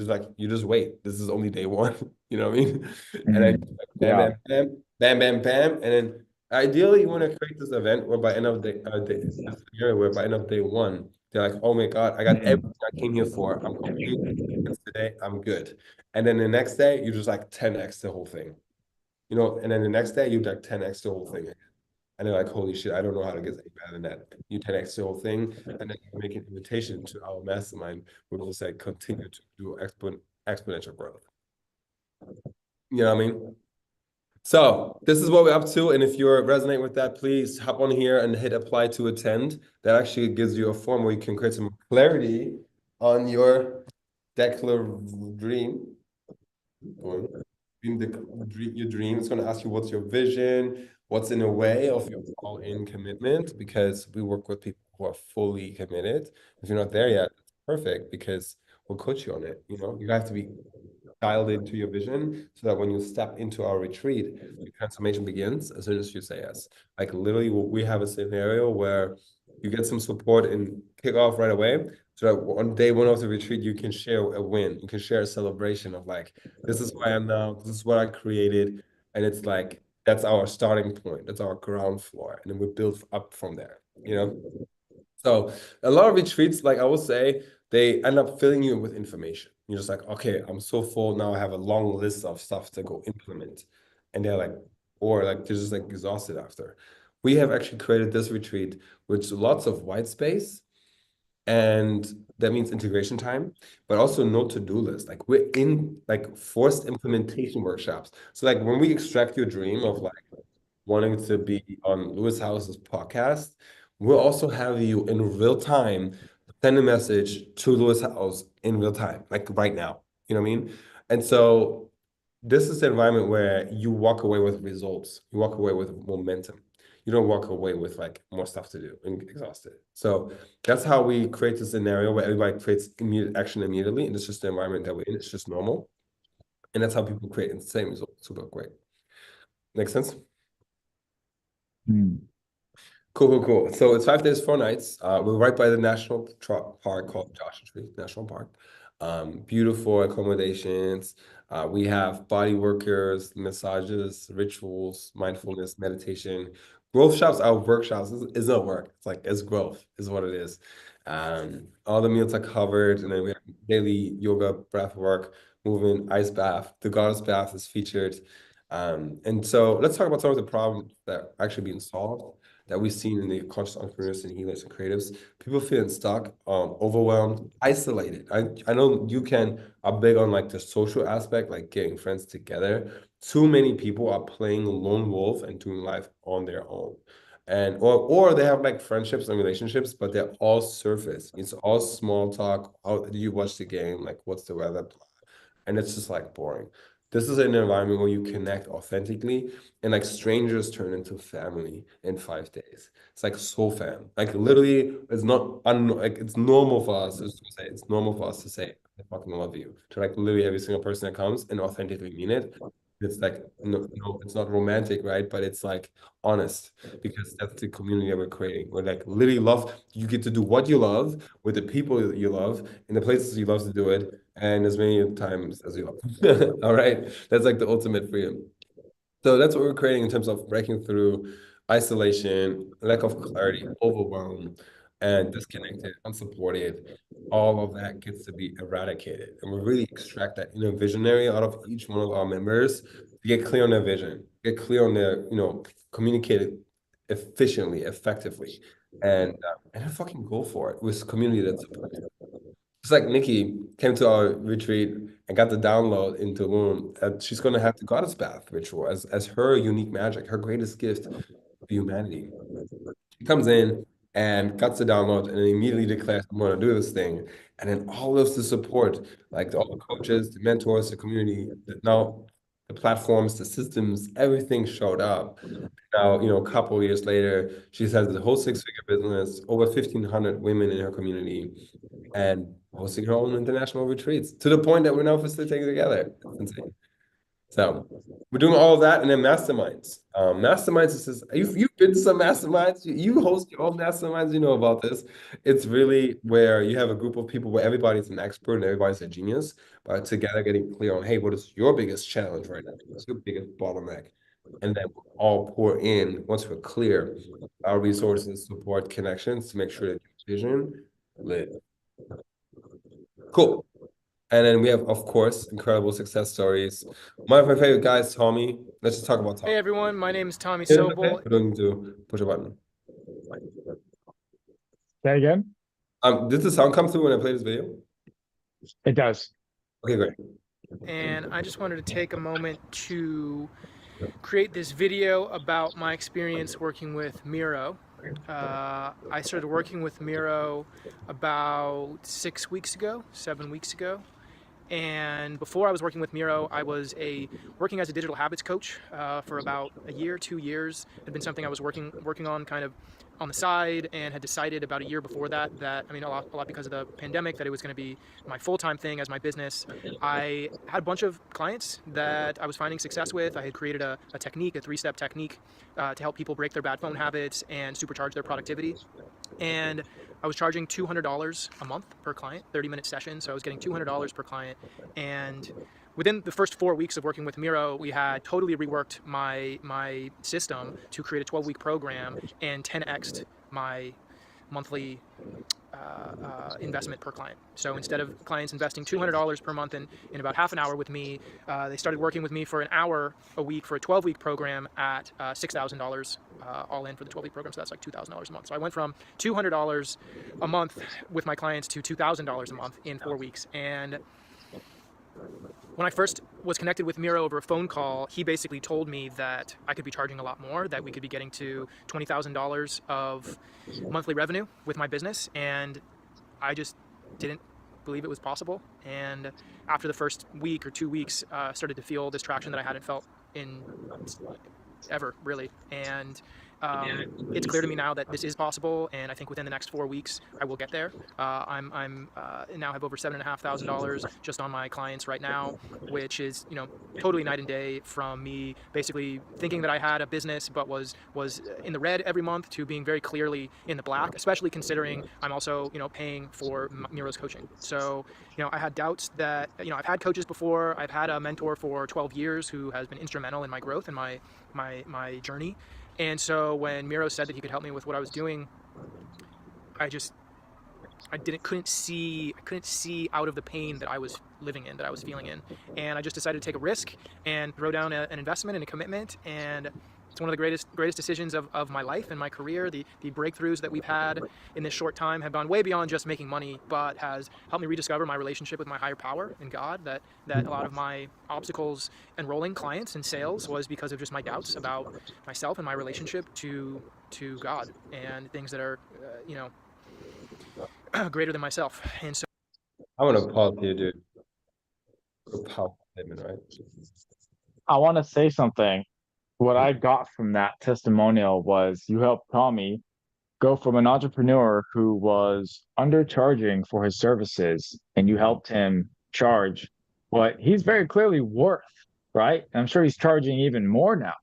just wait. This is only day one. You know what I mean? And then bam, bam, bam, bam, bam, bam. And then ideally you want to create this event where by end of day one, they're like, oh my God, I got everything I came here for. I'm complete. Today, I'm good. And then the next day, you just like 10x the whole thing. You know, and then the next day, you like 10x the whole thing. And they're like, holy shit, I don't know how to get any better than that. You 10x the whole thing, and then you make an invitation to our mastermind, where we'll say continue to do exponential growth. You know what I mean? So this is what we're up to. And if you're resonating with that, please hop on here and hit apply to attend. That actually gives you a form where you can create some clarity on your dream. Your dream. It's going to ask you what's your vision, what's in the way of your all-in commitment, because we work with people who are fully committed. If you're not there yet, it's perfect because we'll coach you on it. You know, you have to be dialed into your vision so that when you step into our retreat, the transformation begins as soon as you say yes. Like literally, we have a scenario where you get some support and kick off right away. So that on day one of the retreat, you can share a win. You can share a celebration of like, this is who I am now. This is what I created. And it's like, that's our starting point. That's our ground floor. And then we build up from there, you know? So a lot of retreats, like I will say, they end up filling you with information. You're just like, okay, I'm so full now. I have a long list of stuff to go implement. And they're like, or like they're just like exhausted after. We have actually created this retreat with lots of white space, and that means integration time, but also no to-do list. Like we're in like forced implementation workshops. So like when we extract your dream of like wanting to be on Lewis Howes's podcast, we'll also have you in real time send a message to Lewis Howes in real time, like right now. You know what I mean? And so this is the environment where you walk away with results. You walk away with momentum. You don't walk away with like more stuff to do and exhausted. So that's how we create this scenario where everybody creates immediate action immediately, and it's just the environment that we're in. It's just normal, and that's how people create insane results. Super great. Make sense? Cool. So it's 5 days, 4 nights. We're right by the national park called Joshua Tree National Park. Beautiful accommodations. We have body workers, massages, rituals, mindfulness, meditation. Growth shops are workshops. It's not work. It's like, it's growth is what it is. All the meals are covered, and then we have daily yoga, breath work, movement, ice bath. The goddess bath is featured. And so let's talk about some of the problems that are actually being solved that we've seen in the conscious entrepreneurs and healers and creatives. People feeling stuck, overwhelmed, isolated. I know you are big on like the social aspect, like getting friends together. Too many people are playing lone wolf and doing life on their own. And or they have like friendships and relationships, but they're all surface. It's all small talk. How do you watch the game? Like, what's the weather? And it's just like boring. This is an environment where you connect authentically, and like strangers turn into family in 5 days. It's like soul fam. Like literally, it's not like it's normal for us to say. It's normal for us to say, "I fucking love you" to like literally every single person that comes and authentically mean it. It's like no, it's not romantic, right? But it's like honest, because that's the community that we're creating. We're like literally love. You get to do what you love with the people that you love in the places you love to do it, and as many times as you love. All right, that's like the ultimate freedom. So that's what we're creating in terms of breaking through isolation, lack of clarity, overwhelm, and disconnected, unsupported. All of that gets to be eradicated. And we really extract that inner visionary out of each one of our members to get clear on their vision, get clear on their, communicate it efficiently, effectively, and then fucking go for it with community that supports it. It's like Nikki came to our retreat and got the download into Loom that she's going to have the goddess bath ritual as her unique magic, her greatest gift of humanity. She comes in and cuts the download and then immediately declares, I'm going to do this thing. And then all of the support, like all the coaches, the mentors, the community, now the platforms, the systems, everything showed up. Now, a couple of years later, she has the whole 6-figure business, over 1,500 women in her community, and hosting her own international retreats to the point that we're now facilitating together. It's insane. So we're doing all of that, and then masterminds. Masterminds is you've been to some masterminds. You host your own masterminds. You know about this. It's really where you have a group of people where everybody's an expert and everybody's a genius, but together getting clear on, hey, what is your biggest challenge right now? What's your biggest bottleneck? And then we'll all pour in, once we're clear, our resources, support, connections to make sure that your vision live. Cool. And then we have, of course, incredible success stories. One of my favorite guys, Tommy. Let's just talk about Tommy. Hey everyone, my name is Tommy Sobel. I don't need to push a button. Say again? Did the sound come through when I played this video? It does. Okay, great. And I just wanted to take a moment to create this video about my experience working with Miro. I started working with Miro about 7 weeks ago, And before I was working with Miro, I was working as a digital habits coach for about a year, 2 years. It had been something I was working on kind of on the side, and had decided about a year before that, I mean, a lot because of the pandemic, that it was going to be my full-time thing as my business. I had a bunch of clients that I was finding success with. I had created a technique, a 3-step technique to help people break their bad phone habits and supercharge their productivity. And I was charging $200 a month per client, 30-minute session. So I was getting $200 per client. And within the first 4 weeks of working with Miro, we had totally reworked my system to create a 12-week program and 10x'd my monthly investment per client. So instead of clients investing $200 per month in about half an hour with me, they started working with me for an hour a week for a 12-week program at $6,000 all in for the 12-week program. So that's like $2,000 a month. So I went from $200 a month with my clients to $2,000 a month in 4 weeks. And when I first was connected with Miro over a phone call, he basically told me that I could be charging a lot more, that we could be getting to $20,000 of monthly revenue with my business. And I just didn't believe it was possible. And after the first week or 2 weeks, started to feel this traction that I hadn't felt in ever, really. And it's clear to me now that this is possible, and I think within the next 4 weeks I will get there. I'm now have over $7,500 just on my clients right now, which is, you know, totally night and day from me basically thinking that I had a business but was in the red every month to being very clearly in the black, especially considering I'm also, you know, paying for Miro's coaching. So, you know, I had doubts that, you know, I've had coaches before. I've had a mentor for 12 years who has been instrumental in my growth and my journey. And so when Miro said that he could help me with what I was doing, I couldn't see out of the pain that I was living in, that I was feeling in. And I just decided to take a risk and throw down an investment and a commitment. And it's one of the greatest decisions of my life and my career. The breakthroughs that we've had in this short time have gone way beyond just making money, but has helped me rediscover my relationship with my higher power and God, that a lot of my obstacles enrolling clients in sales was because of just my doubts about myself and my relationship to God and things that are, you know, greater than myself. And so I want to pause here, dude. A powerful statement, right? I want to say something. What I got from that testimonial was you helped Tommy go from an entrepreneur who was undercharging for his services, and you helped him charge what he's very clearly worth, right? And I'm sure he's charging even more now.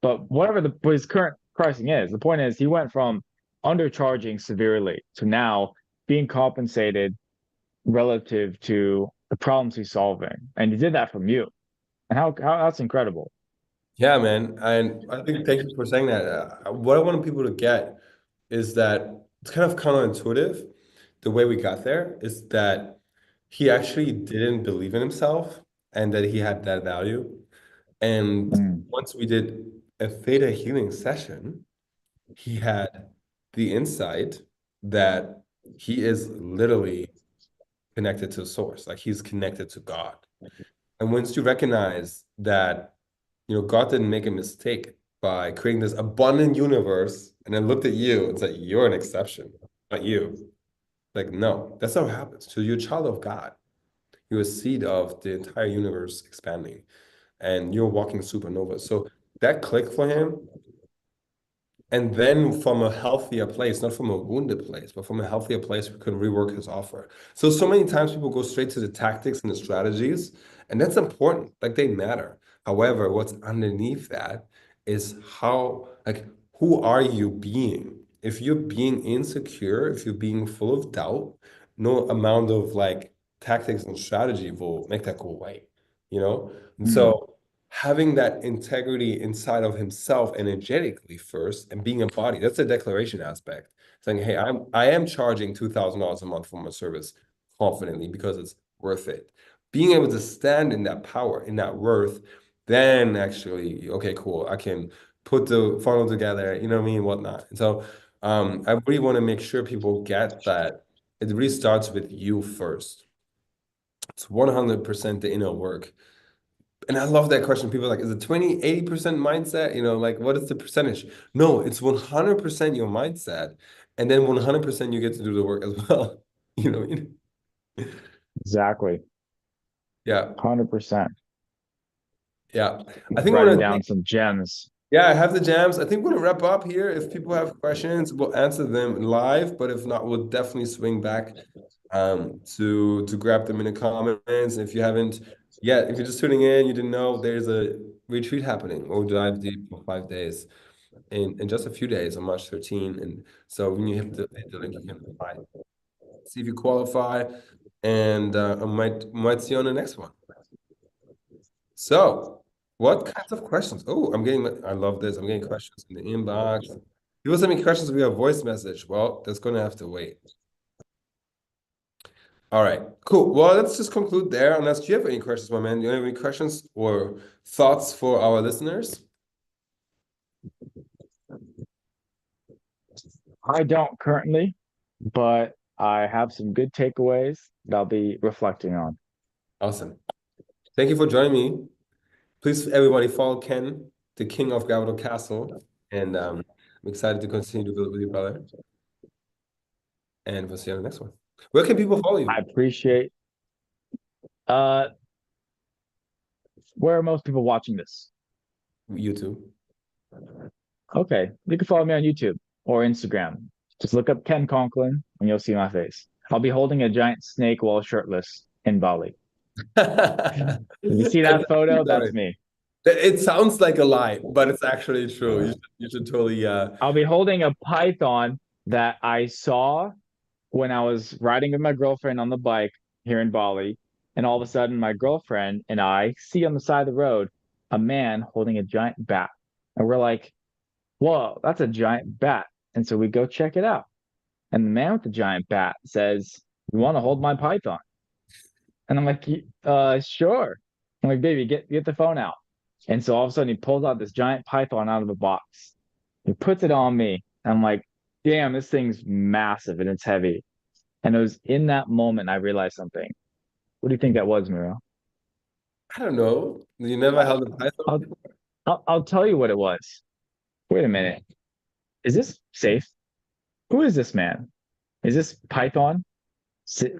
But whatever his current pricing is, the point is he went from undercharging severely to now being compensated relative to the problems he's solving. And he did that from you. And how that's incredible. Yeah, man. And I think, thank you for saying that. What I want people to get is that it's kind of counterintuitive. The way we got there is that he actually didn't believe in himself and that he had that value. And once we did a theta healing session, he had the insight that he is literally connected to source, like he's connected to God. And once you recognize that, you know, God didn't make a mistake by creating this abundant universe and then looked at you and said, you're an exception, not you. Like, no, that's not what happens. So you're a child of God. You're a seed of the entire universe expanding, and you're walking supernova. So that clicked for him. And then from a healthier place, not from a wounded place, but from a healthier place, we could rework his offer. So many times people go straight to the tactics and the strategies, and that's important, like they matter. However, what's underneath that is how, like, who are you being? If you're being insecure, if you're being full of doubt, no amount of like tactics and strategy will make that go away, you know? And so having that integrity inside of himself energetically first and being embodied, that's the declaration aspect. Saying, hey, I am charging $2,000 a month for my service confidently because it's worth it. Being able to stand in that power, in that worth, then actually, okay, cool, I can put the funnel together, you know what I mean, whatnot. And so I really want to make sure people get that it really starts with you first. It's 100% the inner work. And I love that question. People are like, is it 20, 80% mindset? You know, like, what is the percentage? No, it's 100% your mindset. And then 100% you get to do the work as well. You know? Exactly. Yeah, 100%. yeah. I think Writing down some gems. yeah, I have the jams. I think we're gonna wrap up here. If people have questions, we'll answer them live. But if not, we'll definitely swing back to grab them in the comments. If you haven't yet, if you're just tuning in, you didn't know there's a retreat happening or dive deep for 5 days in just a few days on March 13. And so when you hit the link, you can apply, see if you qualify, and I might see you on the next one. So, what kinds of questions? Oh, I love this. I'm getting questions in the inbox. People send me questions via voice message. Well, that's going to have to wait. All right, cool. Well, let's just conclude there. Unless you have any questions, my man. Do you have any questions or thoughts for our listeners? I don't currently, but I have some good takeaways that I'll be reflecting on. Awesome. Thank you for joining me. Please, everybody, follow Ken, the king of Gravital Castle. And I'm excited to continue to build with you, brother. And we'll see you on the next one. Where can people follow you? I appreciate. Where are most people watching this? YouTube. Okay, you can follow me on YouTube or Instagram. Just look up Ken Conklin and you'll see my face. I'll be holding a giant snake while shirtless in Bali. If you see that photo, that's me. It sounds like a lie, but it's actually true. You should totally. I'll be holding a python that I saw when I was riding with my girlfriend on the bike here in Bali. And all of a sudden, my girlfriend and I see on the side of the road a man holding a giant bat. And we're like, whoa, that's a giant bat. And so we go check it out. And the man with the giant bat says, "You want to hold my python?" And I'm like, sure. I'm like, baby, get the phone out. And so all of a sudden he pulls out this giant python out of the box. He puts it on me. I'm like, damn, this thing's massive and it's heavy. And it was in that moment I realized something. What do you think that was, Miro? I don't know. You never held a python? I'll tell you what it was. Wait a minute. Is this safe? Who is this man? Is this python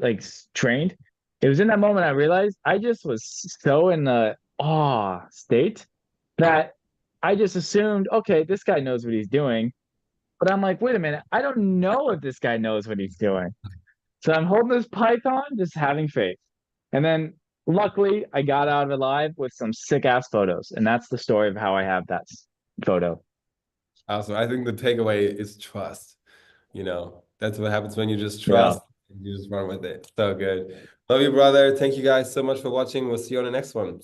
like trained? It was in that moment I realized I just was so in the awe state that I just assumed, okay, this guy knows what he's doing. But I'm like, wait a minute, I don't know if this guy knows what he's doing. So I'm holding this python, just having faith. And then luckily I got out of it alive with some sick ass photos. And that's the story of how I have that photo. Awesome. I think the takeaway is trust. That's what happens when you just trust. You just run with it. So good. Love you, brother. Thank you guys so much for watching. We'll see you on the next one.